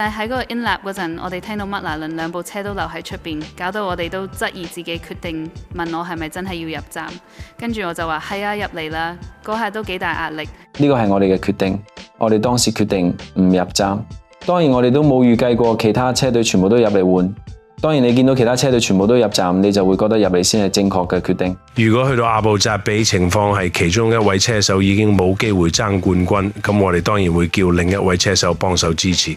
但係喺嗰個 in lap 嗰陣，我哋聽到麥拿倫兩部車都留喺出邊，搞到我哋都質疑自己決定，問我係咪真係要入站。跟住我就話係啊，入嚟啦。嗰下都幾大壓力。呢個係我哋嘅決定，我哋當時決定唔入站。當然我哋都冇預計過其他車隊全部都入嚟換。當然你見到其他車隊全部都入站，你就會覺得入嚟先係正確嘅決定。如果去到阿布扎比情況係其中一位車手已經冇機會爭冠軍，咁我哋當然會叫另一位車手幫手支持。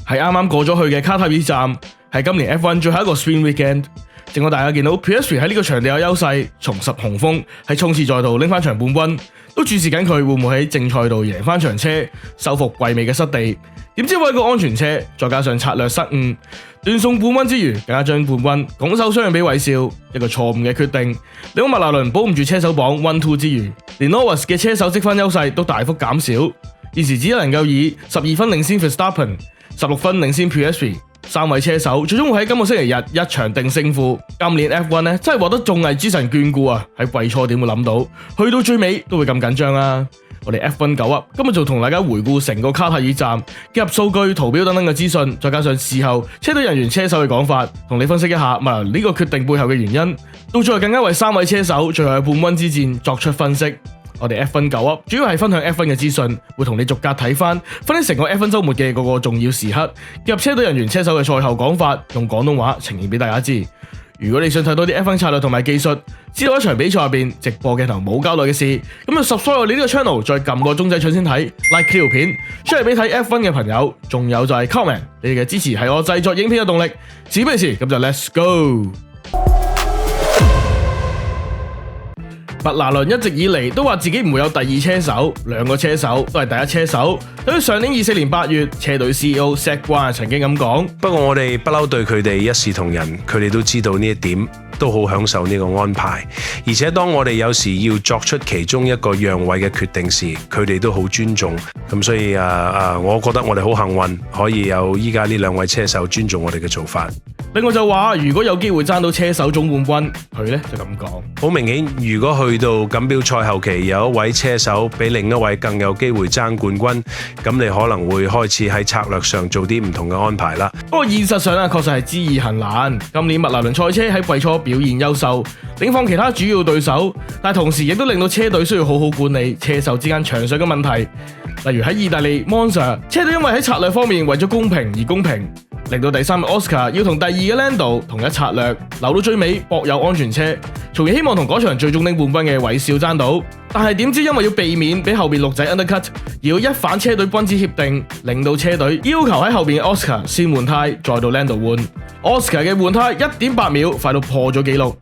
係啱啱過咗去嘅卡塔爾站，係今年 F1 最後一個 Sprint Weekend。正好大家見到 Piastri 喺呢個場地有優勢，重拾雄風，喺衝刺賽道拎翻場冠軍，都注視緊佢會唔會喺正賽道贏翻場車，收復季尾嘅失地。點知為個安全車，再加上策略失誤，斷送冠軍之餘，更加將冠軍拱手相讓俾韋少，一個錯誤嘅決定，令麥拿倫保唔住車手榜 1-2 之餘，連 Norris 嘅車手積分優勢都大幅減少，現時只能夠以12分領先 Verstappen， 16分領先 Piastri。三位車手最終會喺今個星期日一場定勝負。今年 F1 呢真係獲得綜藝之神眷顧啊！喺季初點會諗到，去到最尾都會咁緊張啊！我哋 F1 9up今日就同大家回顧成個卡塔爾站，結合數據、圖表等等嘅資訊，再加上事後車隊人員、車手嘅講法，同你分析一下麥拿倫呢個決定背後嘅原因。到最後更加為三位車手最後嘅冠軍之戰作出分析。我哋 F1 9up主要係分享 F1 嘅資訊，會同你逐格睇翻，分析成個 F1 週末嘅個重要時刻，結合車隊人員、車手嘅賽後講法，用廣東話呈現俾大家知。如果你想睇多啲 F1 策略同埋技術，知道一場比賽入邊直播鏡頭冇交代嘅事，咁就 subscribe 我哋呢個 channel，再撳個鐘仔搶先睇 like 呢條片，share俾睇 F1 嘅朋友，仲有就係 comment， 你哋嘅支持係我製作影片嘅動力。事不宜遲，咁就 let's go。麥拿倫一直以嚟都話自己唔會有第二車手，兩個車手都係第一車手。對於上年24年8月，車隊 CEO Zak Brown曾經咁講。不過我哋不嬲對佢哋一視同仁，佢哋都知道呢一點，都好享受呢個安排。而且當我哋有時要作出其中一個讓位嘅決定時，佢哋都好尊重。咁所以我覺得我哋好幸運，可以有依家呢兩位車手尊重我哋嘅做法。另外就話，如果有機會爭到車手總冠軍，佢呢就咁講。好明顯，如果去到錦標賽後期有一位車手比另一位更有機會爭冠軍，咁你可能會開始喺策略上做啲唔同嘅安排啦。不過現實上確實係知易行難。今年麥拿倫賽車喺季初表現優秀，領放其他主要對手，但同時亦都令到車隊需要好好管理車手之間場上嘅問題。例如喺意大利 Monza， 車隊因為喺策略方面為咗公平而公平，令到第三名 Oscar 要同第二嘅 Lando 同一策略，留到最尾博有安全車，從而希望同嗰場最終拎冠軍嘅韋少爭到。但係點知因為要避免俾後邊六仔 undercut， 而要一反車隊君子協定，令到車隊要求喺後邊嘅 Oscar 先換胎，再到 Lando 換。Oscar 嘅換胎 1.8 秒快到破咗紀錄，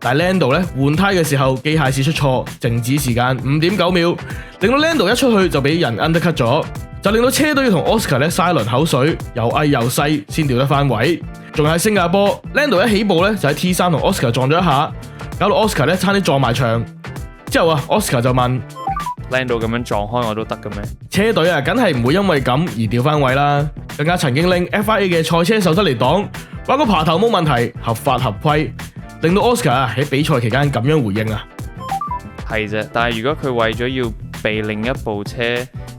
但係 Lando 咧換胎嘅時候機械試出錯，靜止時間 5.9 秒，令到 Lando 一出去就俾人 undercut 咗，就令到車隊要同 Oscar 咧嘥輪口水，又翳又細先調得翻位。仲喺新加坡 Lando 一起步咧就喺 T3 同 Oscar 撞咗一下，搞到 Oscar 咧差啲撞埋牆。之後Oscar 就問 Lando 咁樣撞開我都得嘅咩？車隊梗係唔會因為咁而調翻位啦，更加曾經拎 FIA 嘅賽車守則嚟擋，話個爬頭冇問題，合法合規，令到 Oscar 喺比賽期間咁樣回應啊。係啫，但係如果佢為咗要避另一部車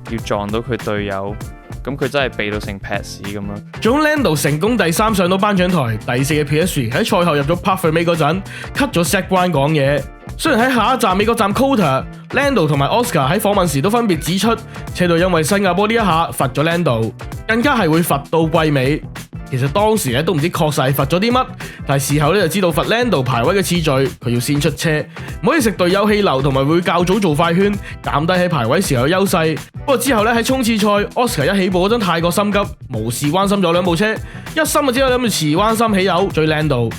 要撞到佢隊友，咁佢真係避到成劈屎咁樣。總 Lando 成功第3上到頒獎台，第4嘅 Piastri 喺賽後入咗 park 尾嗰陣 cut 咗 Zak Brown 講嘢。雖然喺下一站美國站 Kota，Lando 同埋 Oscar 喺訪問時都分別指出，車隊因為新加坡呢一下罰咗 Lando， 更加係會罰到季尾。其實當時都唔知確實係罰咗啲乜，但係事後就知道罰 Lando 排位嘅次序，佢要先出車，唔可以食隊友氣流，同埋會較早做快圈，減低喺排位時候嘅優勢。不過之後喺衝刺賽 ，Oscar 一起步嗰陣太過心急，無視關心咗兩部車，一心就之後諗住遲彎心起油追 Lando，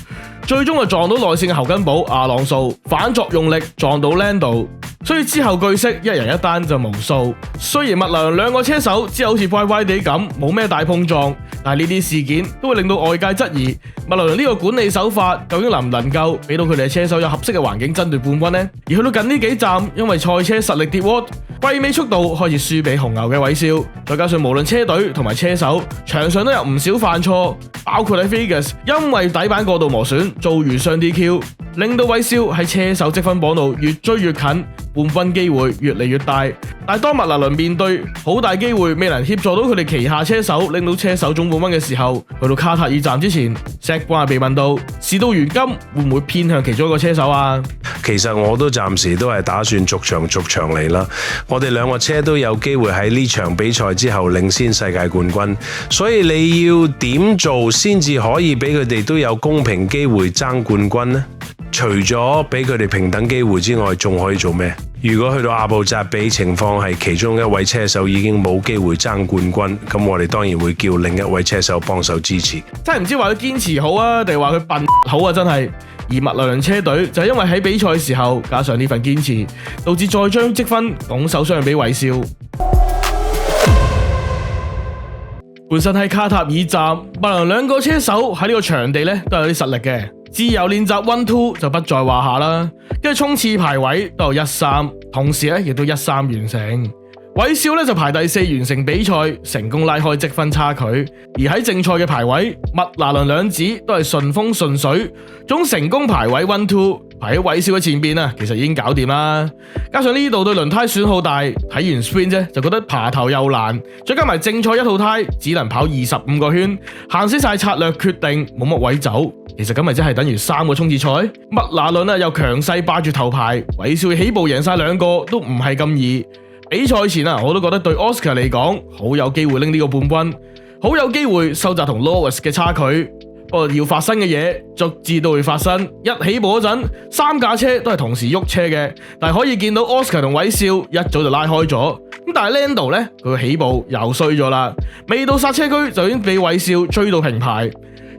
最終就撞到內線嘅侯根堡阿朗素，反作用力撞到 Lando。所以之後據悉一人一單就無數。雖然麥拿倫兩個車手之後好似乖乖地咁，冇咩大碰撞，但係呢啲事件都會令到外界質疑麥拿倫呢個管理手法究竟能唔能夠俾到佢哋嘅車手有合適嘅環境爭奪冠軍呢？而去到近呢幾站，因為賽車實力跌窩，季尾速度開始輸俾紅牛嘅韋少，再加上無論車隊同埋車手場上都有唔少犯錯，包括喺 Vegas 因為底板過度磨損遭遇雙 DQ， 令到韋少喺車手積分榜度越追越近。半分機會越嚟越大。但係當麥拿倫面對好大機會未能協助到佢哋旗下車手拎到車手總半分嘅時候，去到卡塔爾站之前，石關被問到事到如今會唔會偏向其中一個車手啊？其實我都暫時都係打算逐場嚟啦。我哋兩個車都有機會喺呢場比賽之後領先世界冠軍，所以你要點做先至可以俾佢哋都有公平機會爭冠軍呢？除咗俾佢哋平等機會之外，仲可以做咩？如果去到阿布扎比情況係其中一位車手已經冇機會爭冠軍，咁我哋當然會叫另一位車手幫手支持。真係唔知話佢堅持好啊，定係話佢笨好啊！真係。而麥拿倫車隊就係因為喺比賽時候加上呢份堅持，導致再將積分拱手相俾韋少。本身喺卡塔爾站，麥拿倫兩個車手喺呢個場地咧都有啲實力嘅，自由練習 1-2 就不在話下啦。跟住衝刺排位都有1-3，同時咧亦都1-3完成。韋少咧就排第4完成比賽，成功拉開積分差距。而喺正賽嘅排位，麥拿倫兩子都係順風順水，總成功排位 1-2，排喺韋少嘅前邊啊，其實已經搞掂啦。加上呢度對輪胎損耗大，睇完 sprint 啫就覺得爬頭又難，再加埋正賽一套胎只能跑25個圈，行死晒策略決定，冇乜位走。其實咁咪即係等於3個衝刺賽。麥拿倫又強勢霸住頭牌，韋少起步贏晒2個都唔係咁易。比賽前我都覺得對 Oscar 嚟講好有機會拎呢個半軍，好有機會收窄同 Lewis 嘅差距。不過要發生嘅嘢逐漸都會發生。一起步嗰陣，3架車都係同時喐車嘅，但係可以見到 Oscar 同韋少一早就拉開咗。咁但係 Lando 呢，佢嘅起步又衰咗啦，未到剎車區就已經被韋少追到平排。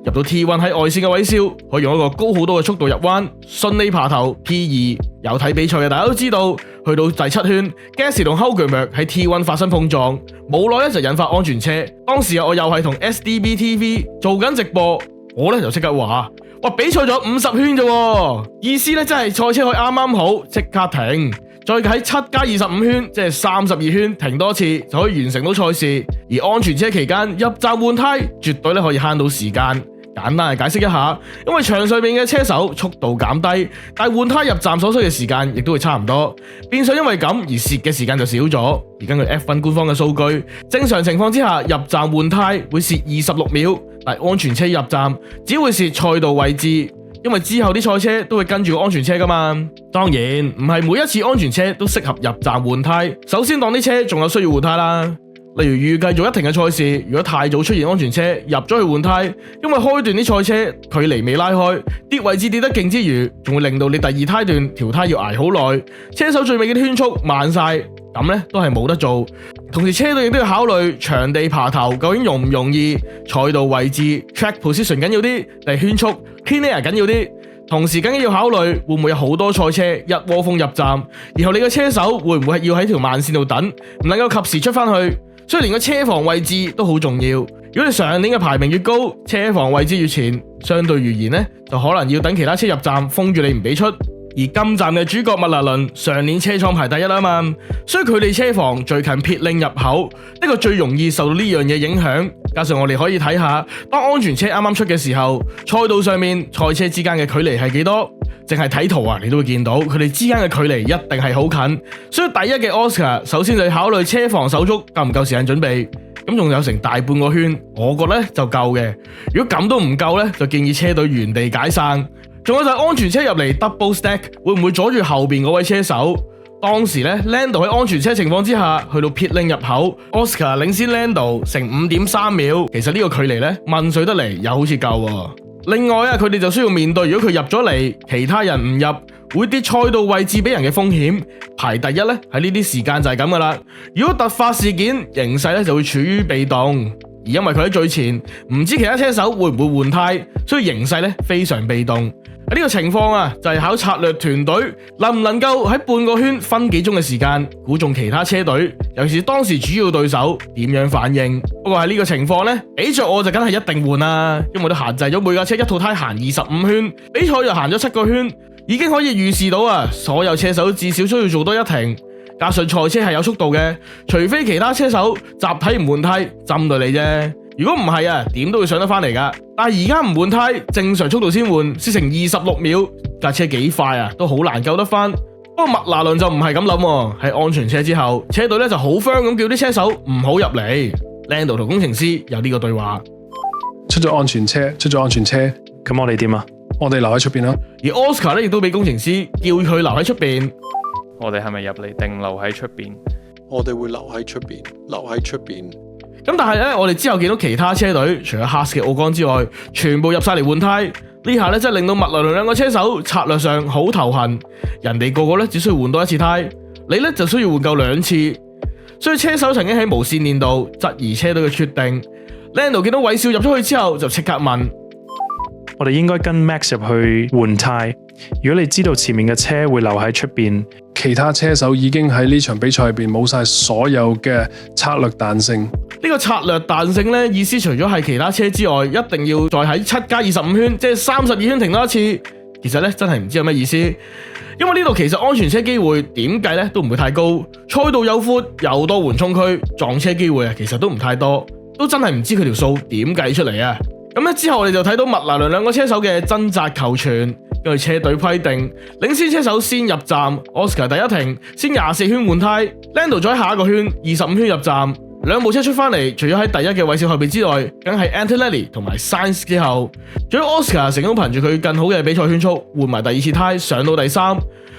入到 T1 喺外線嘅韋少，可以用一個高好多嘅速度入彎，順利爬頭 P2。有睇比賽嘅大家都知道，去到第7圈 Gasly 同 Hülkenberg 喺 T1 發生碰撞，無奈就引發安全車。當時我又係同 SDB TV 做緊直播，我呢就即刻話：哇，比賽咗50圈啫，意思呢真係賽車可以啱啱好即刻停，再喺7+25圈，即係32圈停多次就可以完成到賽事。而安全車期間入站換胎，絕對可以慳到時間。簡單嚟解釋一下，因為場上面嘅車手速度減低，但係換胎入站所需嘅時間亦都會差唔多，變相因為咁而蝕嘅時間就少咗。而根據 F1 官方嘅數據，正常情況之下入站換胎會蝕26秒，但係安全車入站只會蝕賽道位置，因為之後啲賽車都會跟住安全車噶嘛。當然唔係每一次安全車都適合入站換胎，首先當啲車仲有需要換胎啦。例如預計做一停嘅賽事，如果太早出現安全車入咗去換胎，因為開段啲賽車距離未拉開，跌位置跌得勁之餘，仲會令到你第2胎段調胎要挨好耐，車手最尾嘅圈速慢晒，咁呢都係冇得做。同時車隊亦都要考慮場地爬頭究竟容唔容易，賽道位置 track position 緊要啲，定係圈速 clean air 緊要啲。同時更加要考慮會唔會有好多賽車一窩蜂入站，然後你嘅車手會唔會要喺條慢線度等，唔能夠及時出翻去。所以連個車房位置都好重要。如果你上年嘅排名越高，車房位置越前，相對而言呢，就可能要等其他車入站封住你唔俾出。而今站嘅主角麥拿倫上年車廠排第1啊嘛，所以佢哋車房最近pit lane入口，呢個最容易受到呢樣嘢影響。加上我哋可以睇下，當安全車啱啱出嘅時候，賽道上面賽車之間嘅距離係幾多？淨係睇圖你都會見到佢哋之間嘅距離一定係好近。所以第一嘅 Oscar 首先就要考慮車房手足夠唔夠時間準備，咁仲有成大半個圈，我覺得就夠嘅。如果咁都唔夠呢，就建議車隊原地解散。仲有就係安全車入嚟 double stack 會唔會阻住後邊嗰位車手？當時呢 Lando 喺安全車情況之下去到 pit lane 入口 ，Oscar 領先 Lando 成5.3秒，其實呢個距離呢，問水得嚟又好似夠喎。另外佢哋就需要面對如果佢入咗嚟，其他人唔入，會跌賽道位置俾人嘅風險。排第1呢，喺呢啲時間就係咁噶啦。如果突發事件，形勢呢就會處於被動。而因為佢喺最前，唔知其他車手會唔會換胎，所以形勢呢非常被動。喺呢個情況就係考策略團隊能唔能夠喺半個圈分幾鐘嘅時間估中其他車隊，尤其是當時主要對手點樣反應。不過喺呢個情況呢，比賽我就梗係一定換啦，因為都限制咗每架車一套胎行25圈，比賽又行咗7個圈，已經可以預示到所有車手至少需要做多一停。加上賽車係有速度嘅，除非其他車手集體唔換胎針對你啫。如果唔係點都會上得翻嚟噶。但係而家唔換胎，正常速度先換，蝕成26秒，架車幾快都好難救得翻。不過麥拿倫就唔係咁諗喎，喺安全車之後，車隊咧就好 firm 咁叫啲車手唔好入嚟。Lando 同工程師有呢個對話。出咗安全車，咁我哋點啊？我哋留喺出邊啦。而 Oscar 咧亦都俾工程師叫佢留喺出邊。我哋係咪入嚟定留喺出邊？我哋會留喺出邊。咁但係咧，我哋之後見到其他車隊，除咗 Haas 嘅奧岡之外，全部入晒嚟換胎。呢下咧真係令到麥拿倫兩個車手策略上好頭痕。人哋個個咧只需要換多一次胎，你咧就需要換夠2次。所以車手曾經喺無線電度質疑車隊嘅決定。Lando 見到韋少入咗去之後，就即刻問：我哋應該跟 Max 入去換胎。如果你知道前面嘅車會留喺出邊，其他車手已經喺呢場比賽入邊冇晒所有嘅策略彈性。呢個策略彈性呢，意思除咗係其他車之外，一定要再喺7+25圈，即係32圈停多一次。其實呢，真係唔知有咩意思，因為呢度其實安全車機會點計呢都唔會太高，賽道又闊又多緩衝區，撞車機會其實都唔太多，都真係唔知佢條數點計出嚟啊！咁咧之後我哋就睇到麥拿倫兩個車手嘅掙扎求全。根據車隊規定，領先車手先入站 ，Oscar 第一停先24圈換胎 ，Lando 再喺下一個圈25圈入站。兩部車出翻嚟，除咗喺第一嘅韋少後備之外，梗係 Antonelli 同埋 Sainz 之後，仲有 Oscar 成功憑住佢更好嘅比賽圈速換埋第2次胎上到第3，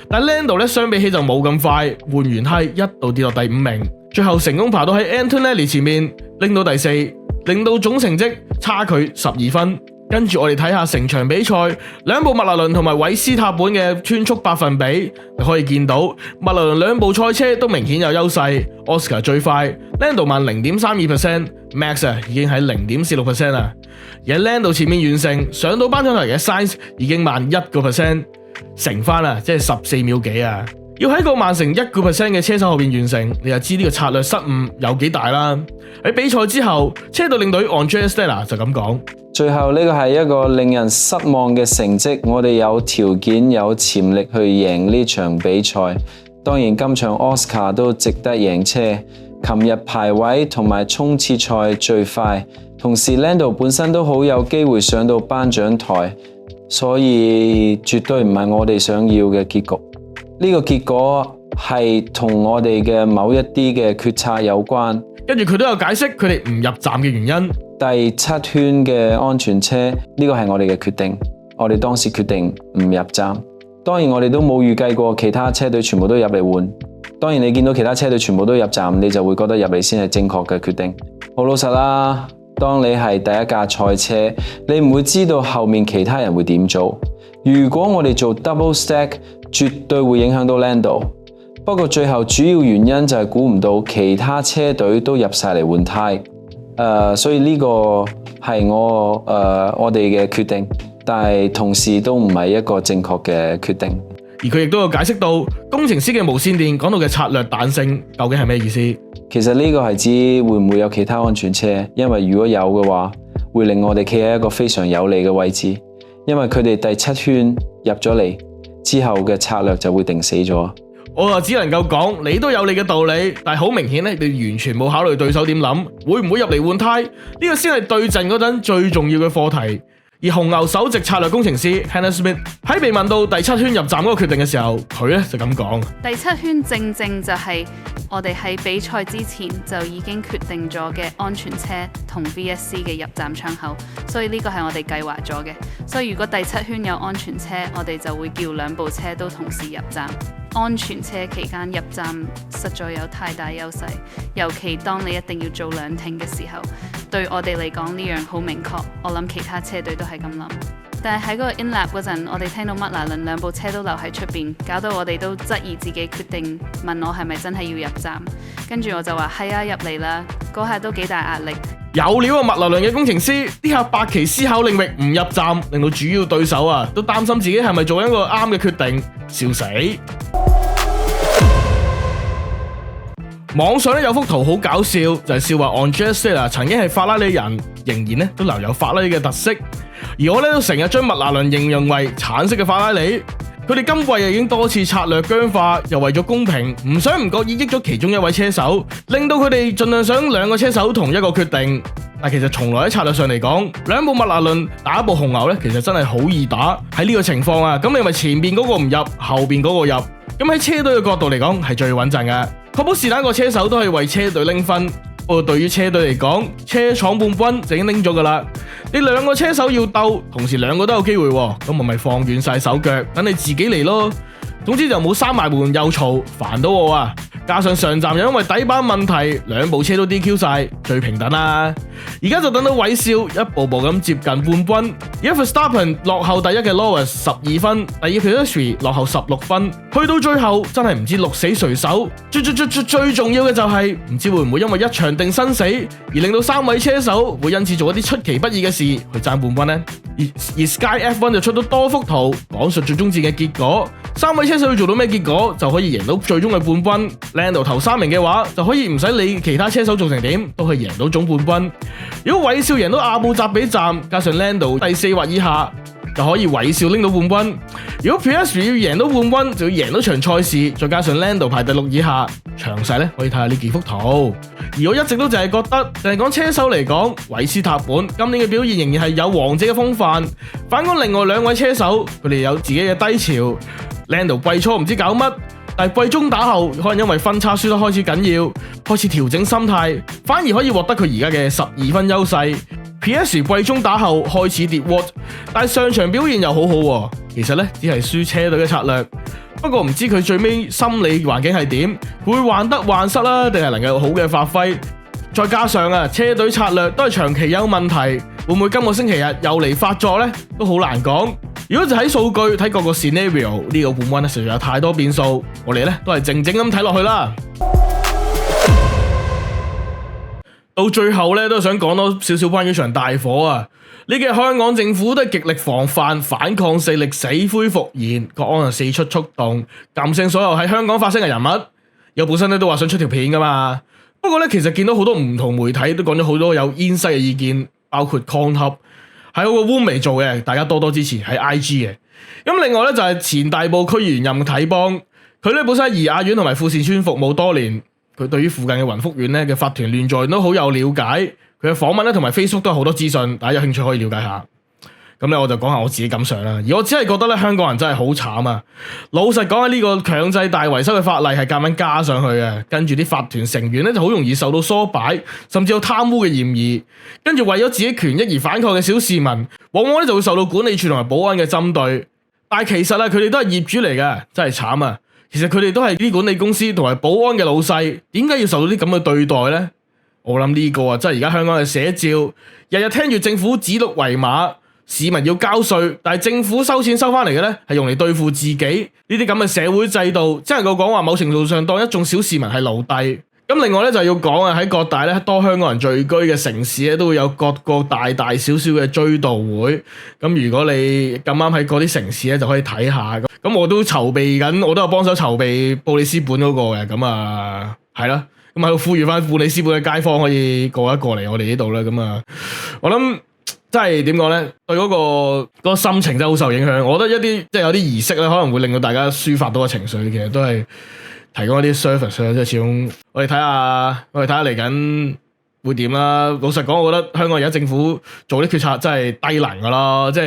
但 Lando 咧相比起就冇咁快，換完胎一度跌落第5名，最後成功爬到喺 Antonelli 前面拎到第4，令到總成績差距12分。跟住我哋睇下成場比賽，兩部麥拿倫同埋韋斯塔本嘅圈速百分比，你可以見到麥拿倫兩部賽車都明顯有優勢 ，Oscar 最快 ，Lando 慢0.32%，Max 已經喺0.46% 啦。而喺 Lando 前面完成上到頒獎台嘅 Sainz 已經慢1%，乘翻啦，即係14秒幾啊！要喺個慢成1% 嘅車手後邊完成，你就知呢個策略失誤有幾大啦。喺比賽之後，車隊領隊 Andrea Stella 就咁講。最後呢個係一個令人失望嘅成績，我哋有條件有潛力去贏呢場比賽。當然今場 Oscar 都值得贏車，琴日排位同埋衝刺賽最快，同時 Lando 本身都好有機會上到頒獎台，所以絕對唔係我哋想要嘅結局。呢個結果係同我哋嘅某一啲嘅決策有關。跟住佢都有解釋佢哋唔入站嘅原因。第7圈嘅安全車，呢個係我哋嘅決定。我哋當時決定唔入站。當然我哋都冇預計過其他車隊全部都入嚟換。當然你見到其他車隊全部都入站，你就會覺得入嚟先係正確嘅決定。好老實啦，當你係第一架賽車，你唔會知道後面其他人會點做。如果我哋做 double stack，絕對會影響到 Lando。不過最後主要原因就係估唔到其他車隊都入晒嚟換胎。所以呢個係我哋嘅決定，但係同時都唔係一個正確嘅決定。而佢亦都有解釋到工程師嘅無線電講到嘅策略彈性究竟係咩意思？其實呢個係指會唔會有其他安全車，因為如果有嘅話，會令我哋企喺一個非常有利嘅位置，因為佢哋第7圈入咗嚟之後嘅策略就會定死咗。我就只能夠講，你都有你嘅道理，但係好明顯咧，你完全冇考慮對手點諗，會唔會入嚟換胎？呢個先係對陣嗰陣最重要嘅課題。而紅牛首席策略工程師 Hannah Smith 喺被問到第7圈入站嗰個決定嘅時候，佢咧就咁講：第7圈正正就係我哋喺比賽之前就已經決定咗嘅安全車同 VSC 嘅入站窗口，所以呢個係我哋計劃咗嘅。所以如果第7圈有安全車，我哋就會叫兩部車都同時入站。安全車期間入站實在有太大優勢，尤其當你一定要做2停嘅時候，對我哋嚟講呢樣好明確。我諗其他車隊都係咁諗。但係喺嗰個 in lap 嗰陣，我哋聽到麥拿倫兩部車都留喺出邊，搞到我哋都質疑自己決定，問我係咪真係要入站。跟住我就話係啊，入嚟啦。嗰下都幾大壓力。有料啊！麥拿倫嘅工程師呢下百期思考領域唔入站，令到主要對手都擔心自己係咪做一個啱嘅決定，笑死！網上有幅圖好搞笑，就係笑話 Andrea Stella 曾經係法拉利人，仍然都留有法拉利嘅特色。而我都成日將麥拿倫形容為橙色嘅法拉利。佢哋今季已經多次策略僵化，又為咗公平，唔想唔覺意益咗其中一位車手，令到佢哋盡量想兩個車手同一個決定。但其實從來喺策略上嚟講，兩部麥拿倫打一部紅牛呢，其實真係好易打。喺呢個情況啊，咁你咪前邊嗰個唔入，後邊嗰個入，咁喺車隊嘅角度嚟講係最穩陣嘅，確保是但一個車手都可以為車隊拎分。不過對於車隊嚟講，車闖半軍就已經拎咗噶啦。你兩個車手要鬥，同時兩個都有機會，咁我咪放軟晒手腳，等你自己嚟咯。總之就冇閂埋門又嘈，煩到我啊！加上上站又因為底板問題，兩部車都 DQ 晒，最平等啦。而家就等到韋少一步步咁接近冠軍，而家 Verstappen 落後第一嘅 Lewis 12分，第二 Piastri 落後16分，去到最後真係唔知鹿死誰手。最重要嘅就係唔知會唔會因為一場定生死而令到3位車手會因此做一啲出其不意嘅事去爭冠軍呢？而 Sky F1 就出到多幅圖講述最終戰嘅結果，3位車手要做到咩結果就可以贏到最終嘅冠軍。Lando 頭3名嘅話就可以唔使理其他車手做成點，都可以贏到總冠軍。如果韋少贏到阿布扎比站，加上 Lando 第4或以下，就可以韋少拎到冠軍。如果 Piastri 要贏到冠軍，就要贏到場賽事，再加上 Lando 排第6以下。詳細咧可以睇下呢幾幅圖。而我一直都淨係覺得，淨係講車手嚟講，韋斯塔本今年嘅表現仍然係有王者嘅風範。反觀另外2位車手，佢哋有自己嘅低潮。Lando 季初唔知搞乜，但係季中打後可能因為分差輸得開始緊要，開始調整心態，反而可以獲得佢而家嘅12分優勢。Piastri 季中打後開始跌 watt， 但係上場表現又好好，其實呢，只係輸車隊嘅策略。不過唔知佢最尾心理環境係點，會患得患失啦，定係能夠有好嘅發揮？再加上車隊策略都係長期有問題，會唔會今個星期日又嚟發作呢？都好難講。如果就睇數據睇各個 scenario， 呢個冠軍咧實在有太多變數，我哋咧都係靜靜咁睇落去啦。到最後咧都想講多少少關於場大火啊！呢幾日香港政府都係極力防範反抗勢力死灰復燃，國安就四出速動，禁聲所有喺香港發聲嘅人物。有本身咧都話想出條片噶嘛，不過咧其實見到好多唔同媒體都講咗好多有煙西嘅意見，包括 ConHub 係我個 Woomy 做嘅，大家多多支持喺 IG 嘅。咁另外咧就係前大埔區議員任啟邦，佢咧本身喺怡雅苑同埋富士村服務多年，佢對於附近嘅雲福苑咧嘅法團亂象都好有了解。佢嘅訪問咧同埋 Facebook 都有好多資訊，大家有興趣可以了解下。咁咧我就講下我自己感想啦。而我只係覺得咧香港人真係好慘啊！老實講，呢個強制大維修嘅法例係夾硬加上去嘅，跟住啲法團成員咧就好容易受到唆擺，甚至有貪污嘅嫌疑。跟住為咗自己權益而反抗嘅小市民，往往咧就會受到管理處同埋保安嘅針對。但係其實佢哋都係業主嚟嘅，真係慘啊！其實佢哋都係啲管理公司同埋保安嘅老細，點解要受到啲咁嘅對待呢？我諗呢個真係而家香港嘅寫照，日日聽住政府指鹿為馬，市民要交稅，但係政府收錢收翻嚟嘅呢係用嚟對付自己。呢啲咁嘅社會制度，只能夠講話某程度上當一眾小市民係奴隸。咁另外咧就要講喺各大咧多香港人聚居嘅城市咧，都會有各個大大小小嘅追悼會。咁如果你咁啱喺嗰啲城市咧，就可以睇下。咁我都籌備緊，我都有幫手籌備布里斯本嗰個嘅。咁係啦。咁喺度呼籲翻布里斯本嘅街坊可以過一過嚟我哋呢度啦。咁我諗真係點講咧？對嗰個心情真係好受影響。我覺得一啲即係有啲儀式咧，可能會令到大家抒發到個情緒。其實都係提供一啲 service 啦，即係始終我哋睇下嚟緊會點啦。老實講，我覺得香港而家政府做啲決策真係低能噶啦。即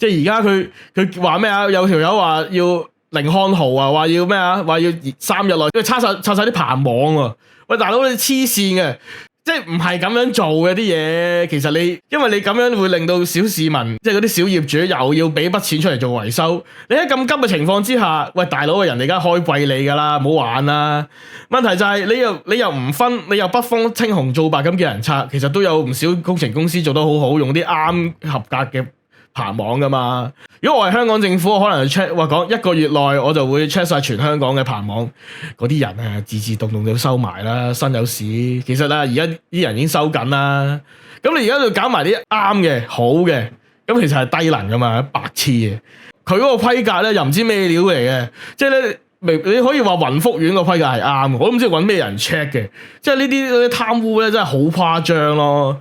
係而家佢話咩啊？有條友話要寧漢豪啊，話要咩啊？話要3日內拆晒啲棚網喎。喂，大佬你黐線嘅，即係唔係咁樣做嘅啲嘢。其實因為你咁樣會令到小市民，即係嗰啲小業主又要俾筆錢出嚟做維修。你喺咁急嘅情況之下，喂大佬，人哋而家開貴你噶啦，唔好玩啦。問題就係你又唔分，你又不分青紅皂白咁叫人拆，其實都有唔少工程公司做得好好，用啲啱合格嘅棚網噶嘛。如果我係香港政府，我可能 check 話講1個月內我就會 check 晒全香港嘅棚網，嗰啲人自動就收埋啦，身有屎。其實而家啲人已經收緊啦，咁你而家就搞埋啲啱嘅好嘅，咁其實係低能噶嘛，白痴嘅。佢嗰個規格咧又唔知咩料嚟嘅，即係咧你可以話雲福苑個規格係啱，我都唔知揾咩人 check 嘅，即係呢啲貪污咧真係好誇張咯。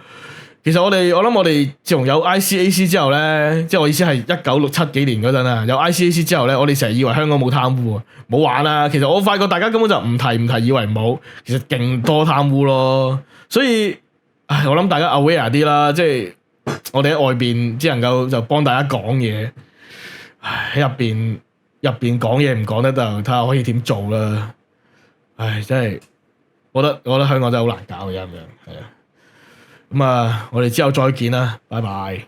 其實我諗我哋自從有 ICAC 之後咧，即係我意思係1967幾年嗰陣啊，有 ICAC 之後咧，我哋成日以為香港冇貪污啊，冇玩啦。其實我發覺大家根本就唔提，以為冇，其實勁多貪污咯。所以唉，我諗大家 aware 啲啦，即係我哋喺外邊只能夠就幫大家講嘢，唉喺入邊講嘢唔講得就睇下可以點做啦。唉，真係，我覺得香港真係好難搞嘅咁樣，係啊。咁啊，我哋之後再見啦，拜拜。